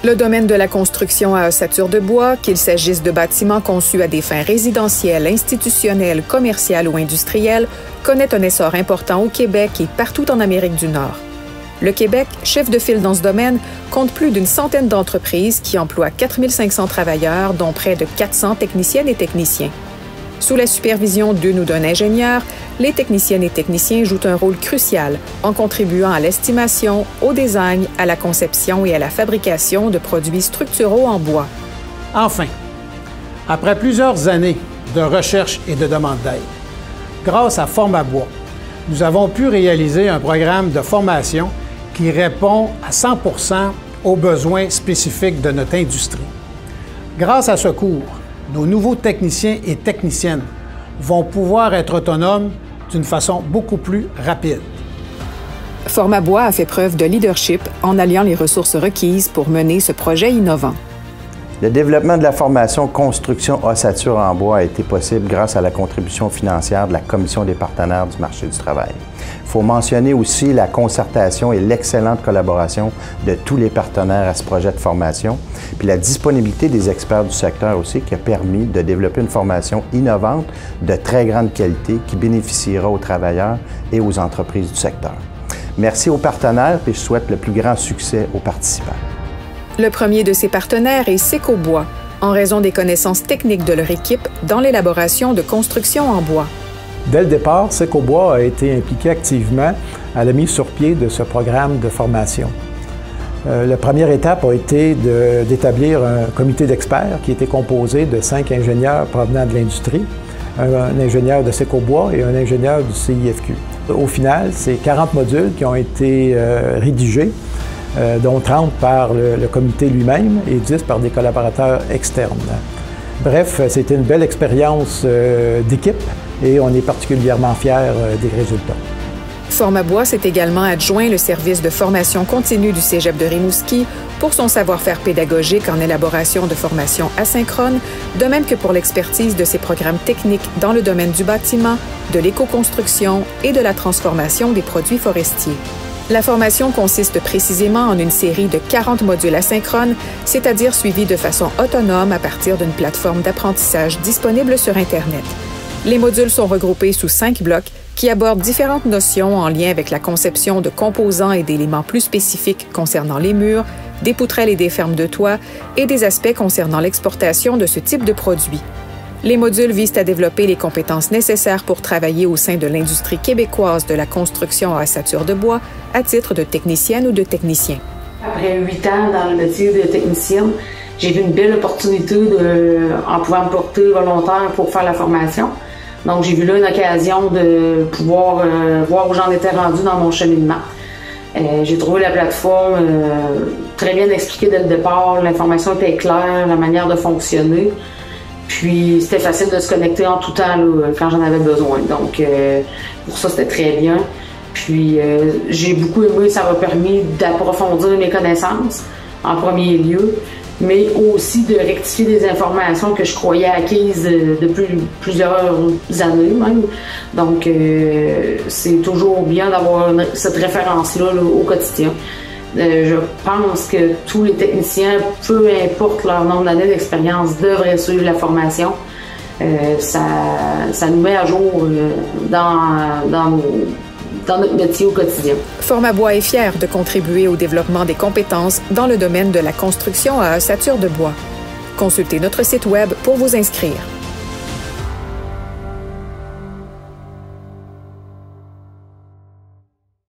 Le domaine de la construction à ossature de bois, qu'il s'agisse de bâtiments conçus à des fins résidentielles, institutionnelles, commerciales ou industrielles, connaît un essor important au Québec et partout en Amérique du Nord. Le Québec, chef de file dans ce domaine, compte plus d'une centaine d'entreprises qui emploient 4 500 travailleurs, dont près de 400 techniciennes et techniciens. Sous la supervision d'une ou d'un ingénieur, les techniciennes et techniciens jouent un rôle crucial en contribuant à l'estimation, au design, à la conception et à la fabrication de produits structuraux en bois. Enfin, après plusieurs années de recherche et de demande d'aide, grâce à Formabois, nous avons pu réaliser un programme de formation qui répond à 100% aux besoins spécifiques de notre industrie. Grâce à ce cours, nos nouveaux techniciens et techniciennes vont pouvoir être autonomes d'une façon beaucoup plus rapide. Formabois a fait preuve de leadership en alliant les ressources requises pour mener ce projet innovant. Le développement de la formation construction ossature en bois a été possible grâce à la contribution financière de la Commission des partenaires du marché du travail. Il faut mentionner aussi la concertation et l'excellente collaboration de tous les partenaires à ce projet de formation, puis la disponibilité des experts du secteur aussi qui a permis de développer une formation innovante de très grande qualité qui bénéficiera aux travailleurs et aux entreprises du secteur. Merci aux partenaires et je souhaite le plus grand succès aux participants. Le premier de ces partenaires est Secobois, en raison des connaissances techniques de leur équipe dans l'élaboration de constructions en bois. Dès le départ, Secobois a été impliqué activement à la mise sur pied de ce programme de formation. La première étape a été d'établir un comité d'experts qui était composé de 5 ingénieurs provenant de l'industrie, un ingénieur de Secobois et un ingénieur du CIFQ. Au final, c'est 40 modules qui ont été rédigés, dont 30 par le comité lui-même et 10 par des collaborateurs externes. Bref, c'était une belle expérience d'équipe et on est particulièrement fiers des résultats. Formabois s'est également adjoint le service de formation continue du Cégep de Rimouski pour son savoir-faire pédagogique en élaboration de formation asynchrone, de même que pour l'expertise de ses programmes techniques dans le domaine du bâtiment, de l'éco-construction et de la transformation des produits forestiers. La formation consiste précisément en une série de 40 modules asynchrones, c'est-à-dire suivis de façon autonome à partir d'une plateforme d'apprentissage disponible sur Internet. Les modules sont regroupés sous 5 blocs qui abordent différentes notions en lien avec la conception de composants et d'éléments plus spécifiques concernant les murs, des poutrelles et des fermes de toit et des aspects concernant l'exportation de ce type de produits. Les modules visent à développer les compétences nécessaires pour travailler au sein de l'industrie québécoise de la construction à ossature de bois à titre de technicienne ou de technicien. Après 8 ans dans le métier de technicienne, j'ai vu une belle opportunité en pouvant me porter volontaire pour faire la formation. Donc, j'ai vu là une occasion de pouvoir voir où j'en étais rendue dans mon cheminement. J'ai trouvé la plateforme très bien expliquée dès le départ. L'information était claire, la manière de fonctionner. Puis, c'était facile de se connecter en tout temps là, quand j'en avais besoin. Donc, pour ça, c'était très bien. Puis, j'ai beaucoup aimé, ça m'a permis d'approfondir mes connaissances en premier lieu, mais aussi de rectifier des informations que je croyais acquises depuis plusieurs années même. Donc, c'est toujours bien d'avoir cette référence-là là, au quotidien. Je pense que tous les techniciens, peu importe leur nombre d'années d'expérience, devraient suivre la formation. Ça nous met à jour dans notre métier au quotidien. Formabois est fier de contribuer au développement des compétences dans le domaine de la construction à ossature de bois. Consultez notre site Web pour vous inscrire.